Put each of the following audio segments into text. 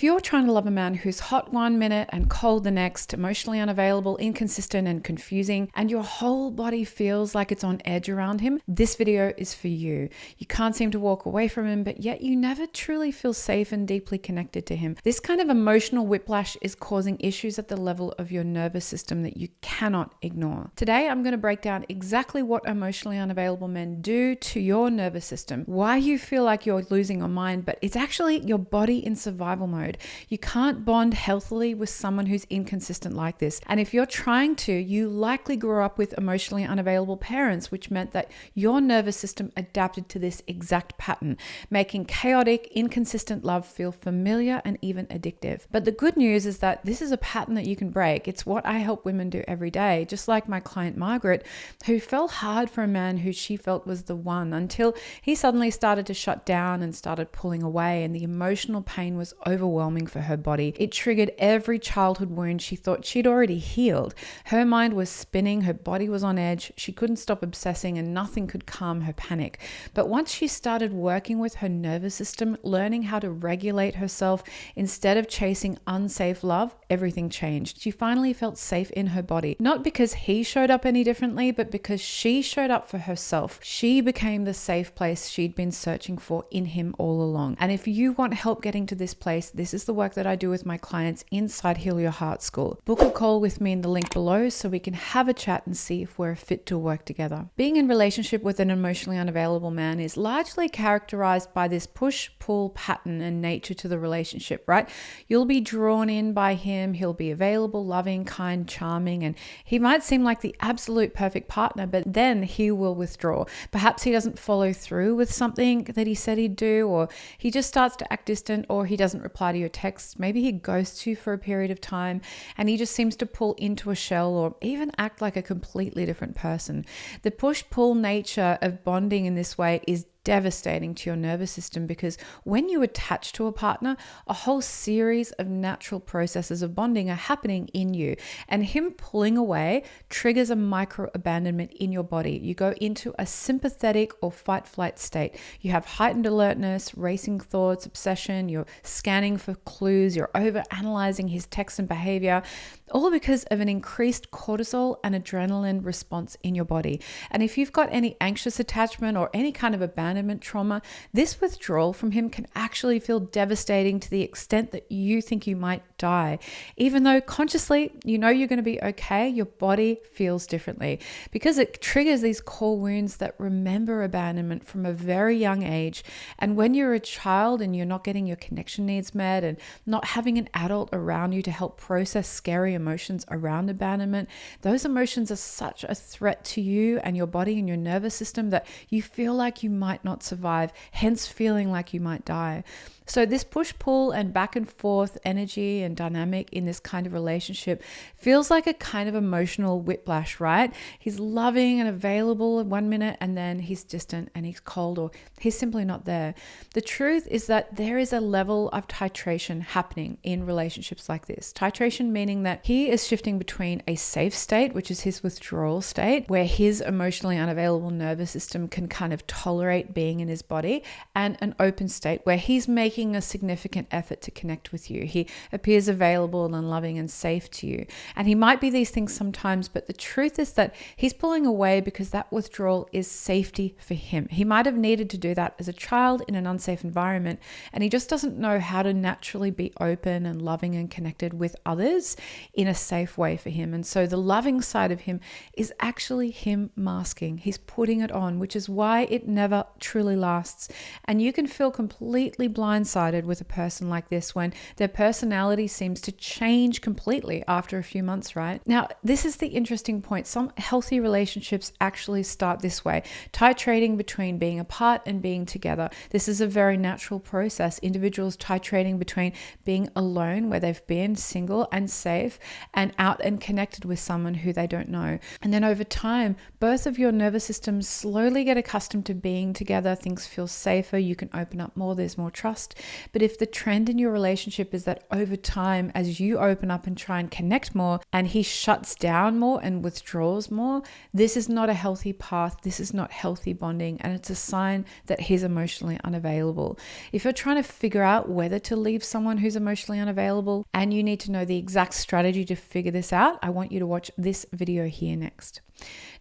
if you're trying to love a man who's hot 1 minute and cold the next, emotionally unavailable, inconsistent and confusing, and your whole body feels like it's on edge around him, this video is for you. You can't seem to walk away from him, but yet you never truly feel safe and deeply connected to him. This kind of emotional whiplash is causing issues at the level of your nervous system that you cannot ignore. Today, I'm going to break down exactly what emotionally unavailable men do to your nervous system, why you feel like you're losing your mind, but it's actually your body in survival mode. You can't bond healthily with someone who's inconsistent like this. And if you're trying to, you likely grew up with emotionally unavailable parents, which meant that your nervous system adapted to this exact pattern, making chaotic, inconsistent love feel familiar and even addictive. But the good news is that this is a pattern that you can break. It's what I help women do every day, just like my client Margaret, who fell hard for a man who she felt was the one until he suddenly started to shut down and started pulling away, and the emotional pain was overwhelming for her body. It triggered every childhood wound she thought she'd already healed. Her mind was spinning, her body was on edge, she couldn't stop obsessing, and nothing could calm her panic. But once she started working with her nervous system, learning how to regulate herself instead of chasing unsafe love, everything changed. She finally felt safe in her body, not because he showed up any differently, but because she showed up for herself. She became the safe place she'd been searching for in him all along. And if you want help getting to this place, this is the work that I do with my clients inside Heal Your Heart School. Book a call with me in the link below so we can have a chat and see if we're fit to work together. Being in relationship with an emotionally unavailable man is largely characterized by this push-pull pattern and nature to the relationship, right? You'll be drawn in by him, he'll be available, loving, kind, charming, and he might seem like the absolute perfect partner, but then he will withdraw. Perhaps he doesn't follow through with something that he said he'd do, or he just starts to act distant, or he doesn't reply to your texts. Maybe he ghosts you for a period of time and he just seems to pull into a shell or even act like a completely different person. The push-pull nature of bonding in this way is devastating to your nervous system because when you attach to a partner, a whole series of natural processes of bonding are happening in you, and him pulling away triggers a micro abandonment in your body. You go into a sympathetic or fight-flight state. You have heightened alertness, racing thoughts, obsession, you're scanning for clues, you're over-analyzing his texts and behavior, all because of an increased cortisol and adrenaline response in your body. And if you've got any anxious attachment or any kind of abandonment trauma, this withdrawal from him can actually feel devastating to the extent that you think you might die. Even though consciously you know you're going to be okay, your body feels differently because it triggers these core wounds that remember abandonment from a very young age. And when you're a child and you're not getting your connection needs met and not having an adult around you to help process scary emotions around abandonment, those emotions are such a threat to you and your body and your nervous system that you feel like you might not survive, hence feeling like you might die. So this push-pull and back and forth energy and dynamic in this kind of relationship feels like a kind of emotional whiplash, right? He's loving and available in 1 minute and then he's distant and he's cold or he's simply not there. The truth is that there is a level of titration happening in relationships like this. Titration meaning that he is shifting between a safe state, which is his withdrawal state, where his emotionally unavailable nervous system can kind of tolerate being in his body, and an open state where he's making a significant effort to connect with you. He appears available and loving and safe to you. And he might be these things sometimes, but the truth is that he's pulling away because that withdrawal is safety for him. He might have needed to do that as a child in an unsafe environment, and he just doesn't know how to naturally be open and loving and connected with others in a safe way for him. And so the loving side of him is actually him masking. He's putting it on, which is why it never truly lasts. And you can feel completely blindsided with a person like this when their personality seems to change completely after a few months, right? Now, this is the interesting point. Some healthy relationships actually start this way, titrating between being apart and being together. This is a very natural process. Individuals titrating between being alone, where they've been single and safe, and out and connected with someone who they don't know. And then over time, both of your nervous systems slowly get accustomed to being together. Things feel safer. You can open up more. There's more trust. trust. But if the trend in your relationship is that over time, as you open up and try and connect more and he shuts down more and withdraws more, this is not a healthy path. This is not healthy bonding. And it's a sign that he's emotionally unavailable. If you're trying to figure out whether to leave someone who's emotionally unavailable and you need to know the exact strategy to figure this out, I want you to watch this video here next.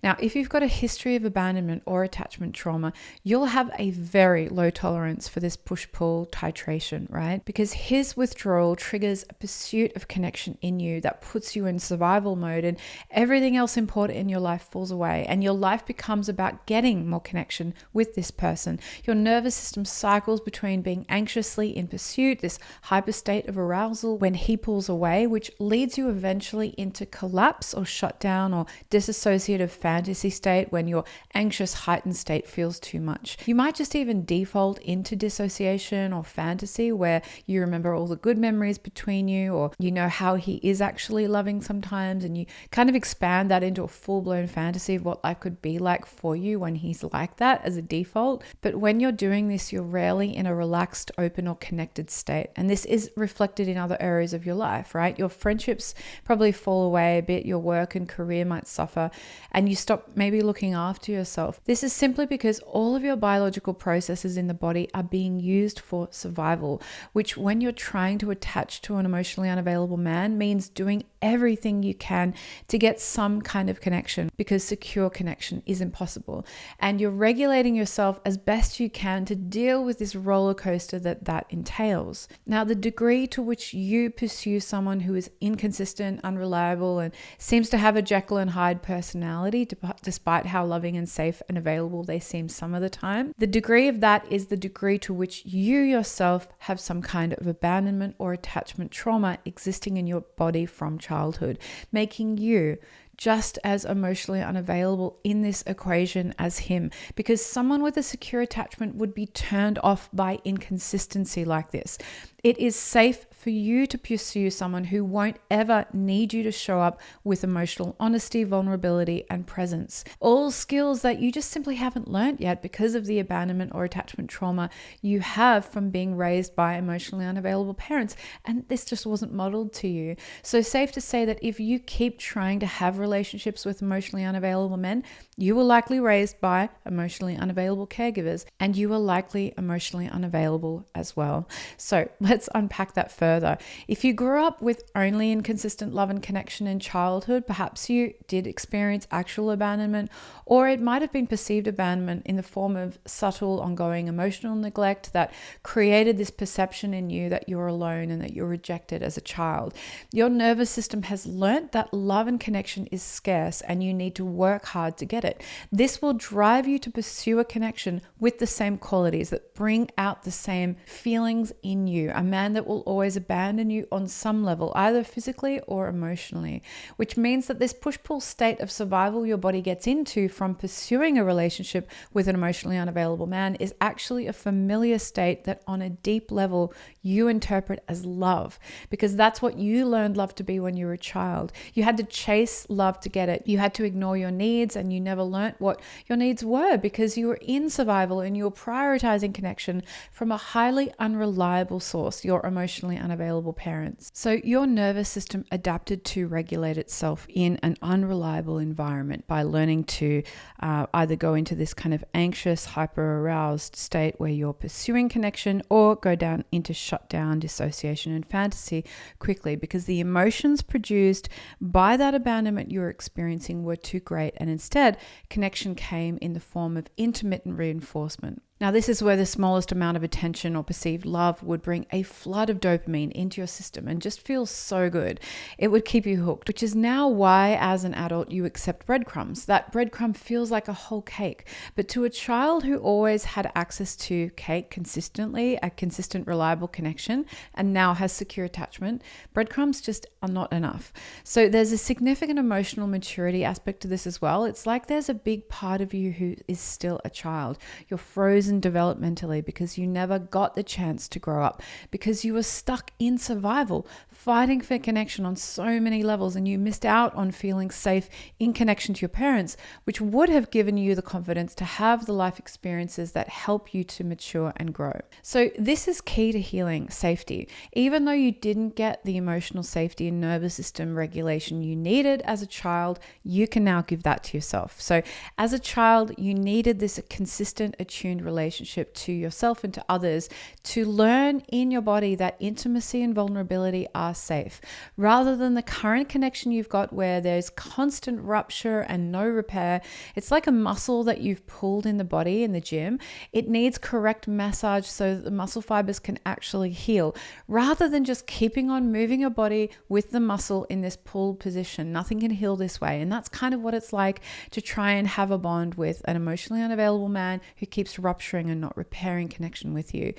Now, if you've got a history of abandonment or attachment trauma, you'll have a very low tolerance for this push-pull titration, right? Because his withdrawal triggers a pursuit of connection in you that puts you in survival mode, and everything else important in your life falls away, and your life becomes about getting more connection with this person. Your nervous system cycles between being anxiously in pursuit, this hyper state of arousal when he pulls away, which leads you eventually into collapse or shutdown or dissociative fantasy state when your anxious heightened state feels too much. You might just even default into dissociation or fantasy where you remember all the good memories between you, or you know how he is actually loving sometimes, and you kind of expand that into a full-blown fantasy of what life could be like for you when he's like that as a default. But when you're doing this, you're rarely in a relaxed, open, or connected state. And this is reflected in other areas of your life, right? Your friendships probably fall away a bit, your work and career might suffer, and you stop maybe looking after yourself. This is simply because all of your biological processes in the body are being used for survival, which when you're trying to attach to an emotionally unavailable man means doing everything you can to get some kind of connection, because secure connection is impossible. And you're regulating yourself as best you can to deal with this roller coaster that entails. Now, the degree to which you pursue someone who is inconsistent, unreliable, and seems to have a Jekyll and Hyde personality, despite how loving and safe and available they seem some of the time, the degree of that is the degree to which you yourself have some kind of abandonment or attachment trauma existing in your body from childhood, making you just as emotionally unavailable in this equation as him, because someone with a secure attachment would be turned off by inconsistency like this. It is safe for you to pursue someone who won't ever need you to show up with emotional honesty, vulnerability, and presence. All skills that you just simply haven't learned yet because of the abandonment or attachment trauma you have from being raised by emotionally unavailable parents. And this just wasn't modeled to you. So safe to say that if you keep trying to have relationships with emotionally unavailable men, you were likely raised by emotionally unavailable caregivers, and you were likely emotionally unavailable as well. So let's unpack that further. If you grew up with only inconsistent love and connection in childhood, perhaps you did experience actual abandonment, or it might have been perceived abandonment in the form of subtle, ongoing emotional neglect that created this perception in you that you're alone and that you're rejected as a child. Your nervous system has learnt that love and connection is scarce and you need to work hard to get it. This will drive you to pursue a connection with the same qualities that bring out the same feelings in you. A man that will always abandon you on some level, either physically or emotionally, which means that this push-pull state of survival your body gets into from pursuing a relationship with an emotionally unavailable man is actually a familiar state that on a deep level you interpret as love, because that's what you learned love to be when you were a child. You had to chase love to get it. You had to ignore your needs, and you never learnt what your needs were because you were in survival and you were prioritizing connection from a highly unreliable source, your emotionally unavailable parents. So your nervous system adapted to regulate itself in an unreliable environment by learning to either go into this kind of anxious, hyper-aroused state where you're pursuing connection, or go down into shutdown, dissociation, and fantasy quickly, because the emotions produced by that abandonment you're experiencing were too great, and instead connection came in the form of intermittent reinforcement. Now, this is where the smallest amount of attention or perceived love would bring a flood of dopamine into your system and just feel so good. It would keep you hooked, which is now why, as an adult, you accept breadcrumbs. That breadcrumb feels like a whole cake. But to a child who always had access to cake consistently, a consistent, reliable connection, and now has secure attachment, breadcrumbs just are not enough. So there's a significant emotional maturity aspect to this as well. It's like there's a big part of you who is still a child. You're frozen frozen developmentally because you never got the chance to grow up, because you were stuck in survival, fighting for connection on so many levels, and you missed out on feeling safe in connection to your parents, which would have given you the confidence to have the life experiences that help you to mature and grow. So this is key to healing: safety. Even though you didn't get the emotional safety and nervous system regulation you needed as a child, you can now give that to yourself. So as a child, you needed this consistent, attuned relationship to yourself and to others to learn in your body that intimacy and vulnerability are safe, rather than the current connection you've got where there's constant rupture and no repair. It's like a muscle that you've pulled in the body in the gym. It needs correct massage so that the muscle fibers can actually heal, rather than just keeping on moving your body with the muscle in this pulled position. Nothing can heal this way. And that's kind of what it's like to try and have a bond with an emotionally unavailable man who keeps rupturing and not repairing connection with you.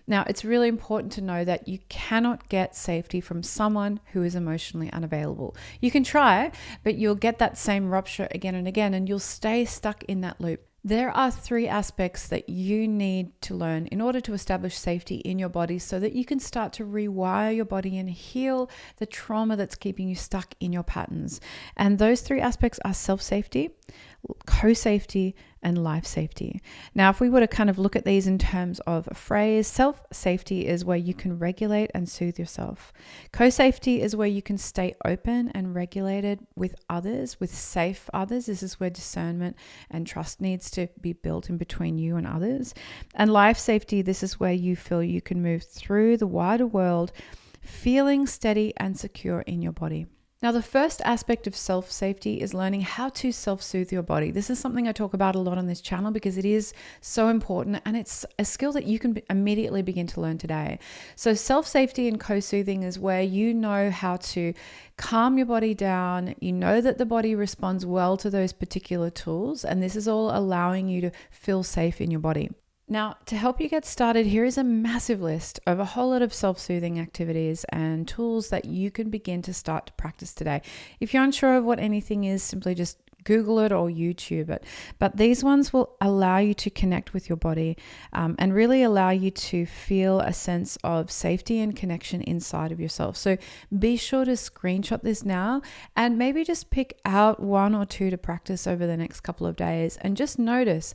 Now, it's really important to know that you cannot get safety from someone who is emotionally unavailable. You can try, but you'll get that same rupture again and again, and you'll stay stuck in that loop. There are 3 aspects that you need to learn in order to establish safety in your body so that you can start to rewire your body and heal the trauma that's keeping you stuck in your patterns. And those 3 aspects are self-safety, co-safety, and life safety. Now, if we were to kind of look at these in terms of a phrase, self-safety is where you can regulate and soothe yourself. Co-safety is where you can stay open and regulated with others, with safe others. This is where discernment and trust needs to be built in between you and others. And life safety, this is where you feel you can move through the wider world, feeling steady and secure in your body. Now, the first aspect of self-safety is learning how to self-soothe your body. This is something I talk about a lot on this channel because it is so important, and it's a skill that you can immediately begin to learn today. So self-safety and co-soothing is where you know how to calm your body down. You know that the body responds well to those particular tools, and this is all allowing you to feel safe in your body. Now, to help you get started, here is a massive list of a whole lot of self-soothing activities and tools that you can begin to start to practice today. If you're unsure of what anything is, simply just Google it or YouTube it. But these ones will allow you to connect with your body and really allow you to feel a sense of safety and connection inside of yourself. So be sure to screenshot this now and maybe just pick out 1 or 2 to practice over the next couple of days and just notice,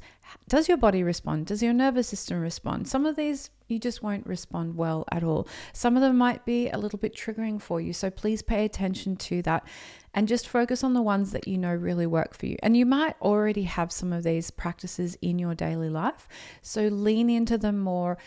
does your body respond? Does your nervous system respond? Some of these you just won't respond well at all. Some of them might be a little bit triggering for you. So please pay attention to that and just focus on the ones that you know really work for you. And you might already have some of these practices in your daily life. So lean into them more,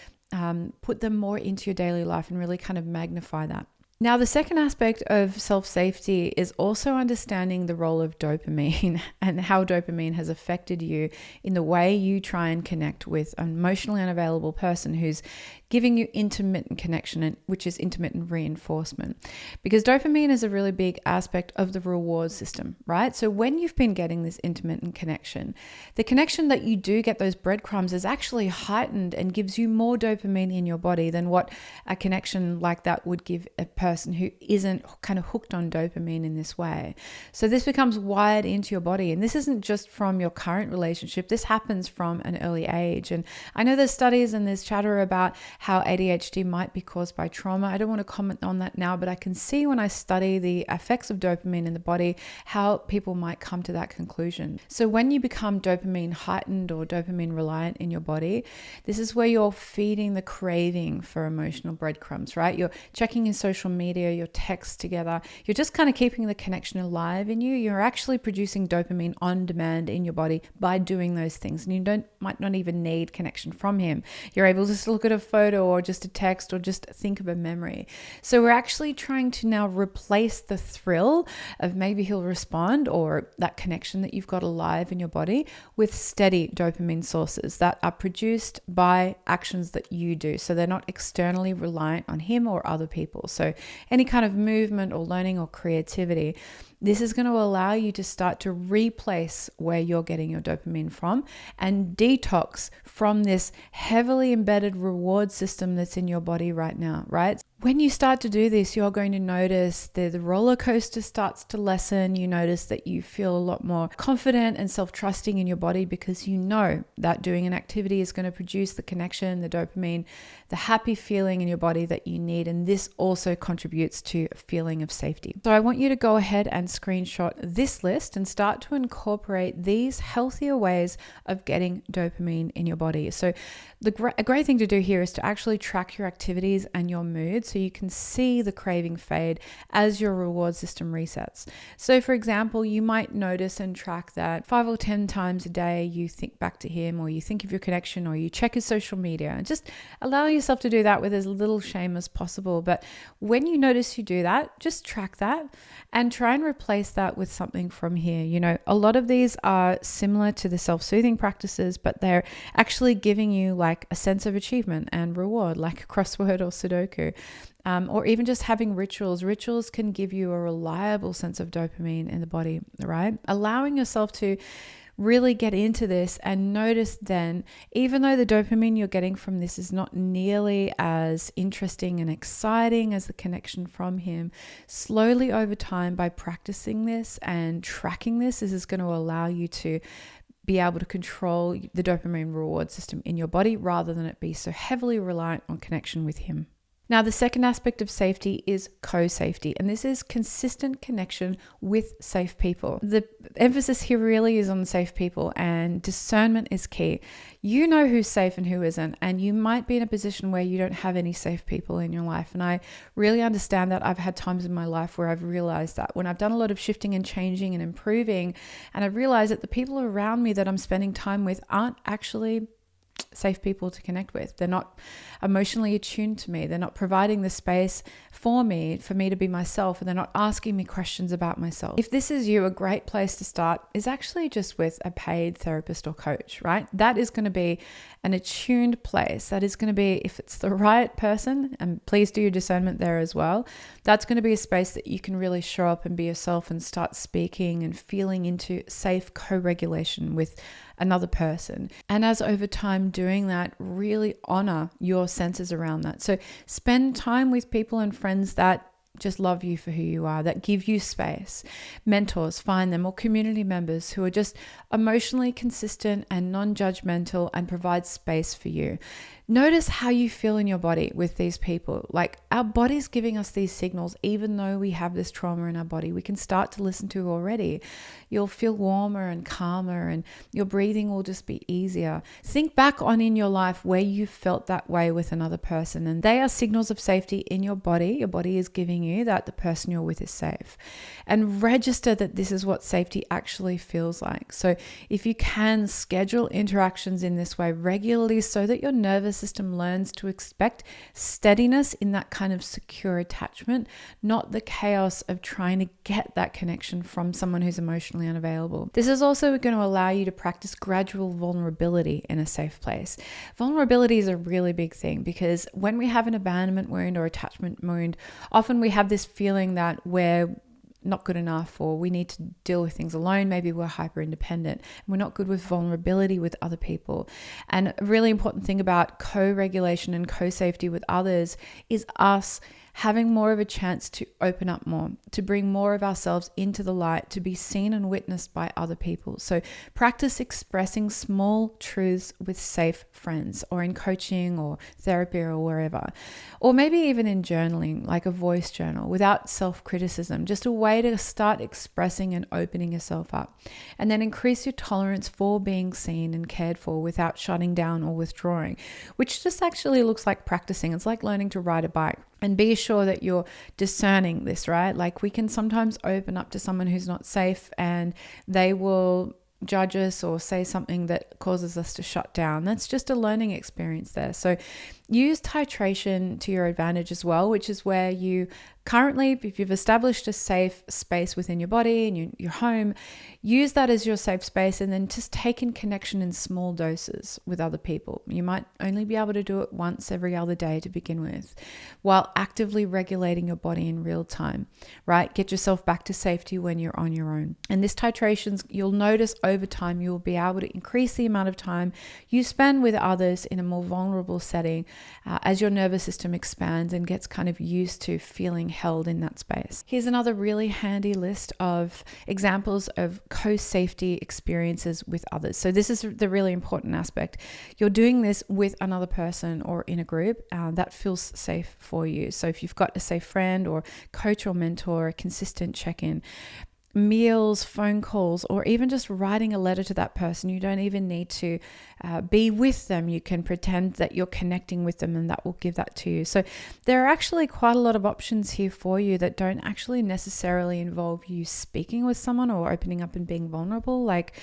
put them more into your daily life and really kind of magnify that. Now, the second aspect of self-safety is also understanding the role of dopamine and how dopamine has affected you in the way you try and connect with an emotionally unavailable person who's giving you intermittent connection, which is intermittent reinforcement. Because dopamine is a really big aspect of the reward system, right? So when you've been getting this intermittent connection, the connection that you do get, those breadcrumbs, is actually heightened and gives you more dopamine in your body than what a connection like that would give a person who isn't kind of hooked on dopamine in this way. So this becomes wired into your body. And this isn't just from your current relationship. This happens from an early age. And I know there's studies and there's chatter about how ADHD might be caused by trauma. I don't want to comment on that now, but I can see when I study the effects of dopamine in the body, how people might come to that conclusion. So when you become dopamine heightened or dopamine reliant in your body, this is where you're feeding the craving for emotional breadcrumbs, right? You're checking your social media, your texts together. You're just kind of keeping the connection alive in you. You're actually producing dopamine on demand in your body by doing those things. And you might not even need connection from him. You're able to just look at a photo or just a text or just think of a memory. So we're actually trying to now replace the thrill of maybe he'll respond or that connection that you've got alive in your body with steady dopamine sources that are produced by actions that you do. So they're not externally reliant on him or other people. So any kind of movement or learning or creativity, this is going to allow you to start to replace where you're getting your dopamine from and detox from this heavily embedded reward system that's in your body right now, right? When you start to do this, you're going to notice the roller coaster starts to lessen. You notice that you feel a lot more confident and self-trusting in your body because you know that doing an activity is going to produce the connection, the dopamine, the happy feeling in your body that you need. And this also contributes to a feeling of safety. So I want you to go ahead and screenshot this list and start to incorporate these healthier ways of getting dopamine in your body. So a great thing to do here is to actually track your activities and your mood so you can see the craving fade as your reward system resets. So for example, you might notice and track that 5 or 10 times a day you think back to him, or you think of your connection, or you check his social media, and just allow yourself to do that with as little shame as possible. But when you notice you do that, just track that and try and replace that with something from here. You know, a lot of these are similar to the self-soothing practices, but they're actually giving you like a sense of achievement and reward, like a crossword or Sudoku, or even just having rituals. Rituals can give you a reliable sense of dopamine in the body, right? Allowing yourself to really get into this and notice then, even though the dopamine you're getting from this is not nearly as interesting and exciting as the connection from him, slowly over time by practicing this and tracking this is going to allow you to be able to control the dopamine reward system in your body rather than it be so heavily reliant on connection with him. Now, the second aspect of safety is co-safety, and this is consistent connection with safe people. The emphasis here really is on safe people, and discernment is key. You know who's safe and who isn't, and you might be in a position where you don't have any safe people in your life. And I really understand that. I've had times in my life where I've realized that when I've done a lot of shifting and changing and improving, and I've realized that the people around me that I'm spending time with aren't actually safe people to connect with. They're not emotionally attuned to me. They're not providing the space for me to be myself, and they're not asking me questions about myself. If this is you, a great place to start is actually just with a paid therapist or coach, right? That is going to be an attuned place. That is going to be, if it's the right person, and please do your discernment there as well, that's going to be a space that you can really show up and be yourself and start speaking and feeling into safe co-regulation with another person. And as over time doing that, really honor your senses around that. So spend time with people and friends that just love you for who you are, that give you space. Mentors, find them, or community members who are just emotionally consistent and non-judgmental and provide space for you. Notice how you feel in your body with these people. Like, our body's giving us these signals, even though we have this trauma in our body, we can start to listen to already. You'll feel warmer and calmer, and your breathing will just be easier. Think back on in your life where you felt that way with another person, and they are signals of safety in your body. Your body is giving you that the person you're with is safe. And register that this is what safety actually feels like. So if you can, schedule interactions in this way regularly so that your nervous system learns to expect steadiness in that kind of secure attachment, not the chaos of trying to get that connection from someone who's emotionally unavailable. This is also going to allow you to practice gradual vulnerability in a safe place. Vulnerability is a really big thing, because when we have an abandonment wound or attachment wound, often we have this feeling that we're not good enough, or we need to deal with things alone. Maybe we're hyper independent. We're not good with vulnerability with other people. And a really important thing about co-regulation and co-safety with others is us having more of a chance to open up more, to bring more of ourselves into the light, to be seen and witnessed by other people. So practice expressing small truths with safe friends, or in coaching or therapy or wherever, or maybe even in journaling, like a voice journal, without self-criticism, just a way to start expressing and opening yourself up. And then increase your tolerance for being seen and cared for without shutting down or withdrawing, which just actually looks like practicing. It's like learning to ride a bike. And be sure that you're discerning this, right? Like, we can sometimes open up to someone who's not safe and they will judge us or say something that causes us to shut down. That's just a learning experience there. So use titration to your advantage as well, which is where you currently, if you've established a safe space within your body and your home, use that as your safe space, and then just take in connection in small doses with other people. You might only be able to do it once every other day to begin with, while actively regulating your body in real time, right? Get yourself back to safety when you're on your own. And this titrations, you'll notice over time, you'll be able to increase the amount of time you spend with others in a more vulnerable setting as your nervous system expands and gets kind of used to feeling held in that space. Here's another really handy list of examples of co-safety experiences with others. So this is the really important aspect. You're doing this with another person or in a group that feels safe for you. So if you've got a safe friend or coach or mentor, a consistent check-in, meals, phone calls, or even just writing a letter to that person. You don't even need to be with them. You can pretend that you're connecting with them, and that will give that to you. So there are actually quite a lot of options here for you that don't actually necessarily involve you speaking with someone or opening up and being vulnerable, like,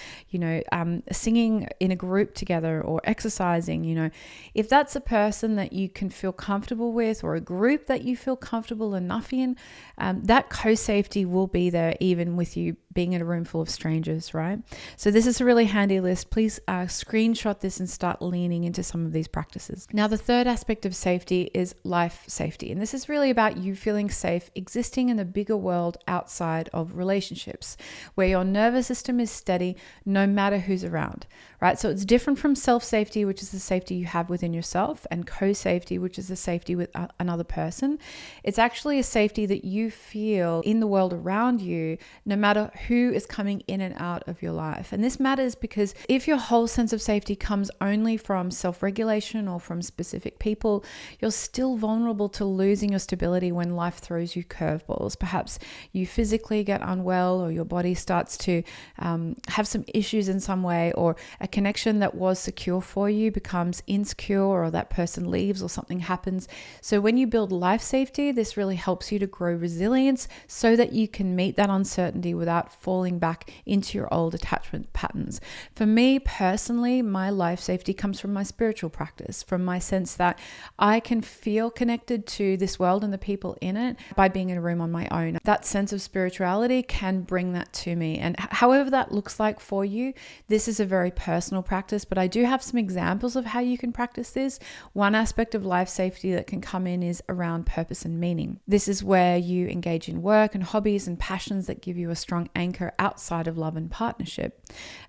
singing in a group together or exercising. If that's a person that you can feel comfortable with, or a group that you feel comfortable enough in, that co-safety will be there even with you being in a room full of strangers, right? So this is a really handy list. Please screenshot this and start leaning into some of these practices. Now, the third aspect of safety is life safety. And this is really about you feeling safe existing in the bigger world outside of relationships, where your nervous system is steady no matter who's around, right? So it's different from self-safety, which is the safety you have within yourself, and co-safety, which is the safety with another person. It's actually a safety that you feel in the world around you, no matter who is coming in and out of your life. And this matters because if your whole sense of safety comes only from self-regulation or from specific people, you're still vulnerable to losing your stability when life throws you curveballs. Perhaps you physically get unwell, or your body starts to have some issues in some way, or a connection that was secure for you becomes insecure, or that person leaves, or something happens. So when you build life safety, this really helps you to grow resilience so that you can meet that uncertainty without falling back into your old attachment patterns. For me personally, my life safety comes from my spiritual practice, from my sense that I can feel connected to this world and the people in it by being in a room on my own. That sense of spirituality can bring that to me. And however that looks like for you, this is a very personal practice, but I do have some examples of how you can practice this. One aspect of life safety that can come in is around purpose and meaning. This is where you engage in work and hobbies and passions that give you a strong anchor outside of love and partnership.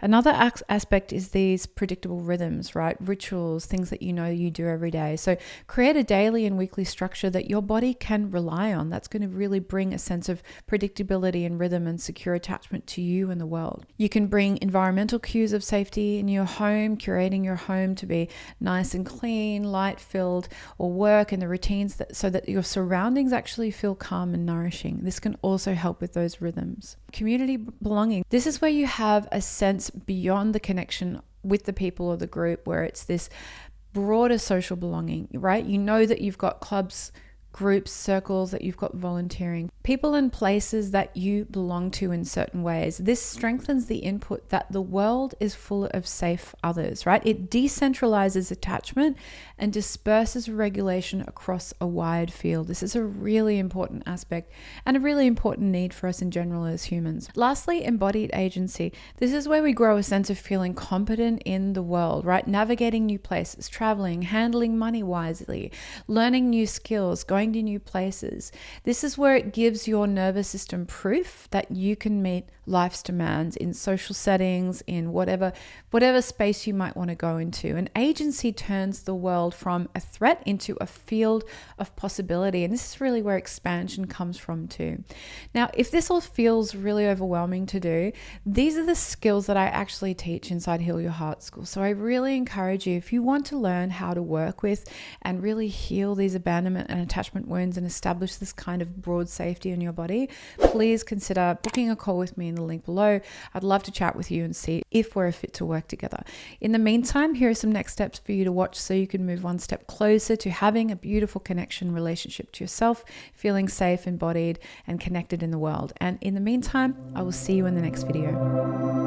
Another aspect is these predictable rhythms, right? Rituals, things that you do every day. So create a daily and weekly structure that your body can rely on. That's going to really bring a sense of predictability and rhythm and secure attachment to you and the world. You can bring environmental cues of safety in your home, curating your home to be nice and clean, light-filled, or work in the routines so that your surroundings actually feel calm and nourishing. This can also help with those rhythms. Community belonging. This is where you have a sense beyond the connection with the people or the group, where it's this broader social belonging, right? You know that you've got clubs, groups, circles, that you've got volunteering, people and places that you belong to in certain ways. This strengthens the input that the world is full of safe others, right? It decentralizes attachment and disperses regulation across a wide field. This is a really important aspect and a really important need for us in general as humans. Lastly, embodied agency. This is where we grow a sense of feeling competent in the world, right? Navigating new places, traveling, handling money wisely, learning new skills, going to new places. This is where it gives your nervous system proof that you can meet life's demands in social settings, in whatever space you might want to go into. And agency turns the world from a threat into a field of possibility. And this is really where expansion comes from too. Now, if this all feels really overwhelming to do, these are the skills that I actually teach inside Heal Your Heart School. So I really encourage you, if you want to learn how to work with and really heal these abandonment and attachment wounds and establish this kind of broad safety in your body, please consider booking a call with me in the link below. I'd love to chat with you and see if we're a fit to work together. In the meantime, here are some next steps for you to watch so you can move one step closer to having a beautiful connection relationship to yourself, feeling safe, embodied, and connected in the world. And in the meantime, I will see you in the next video.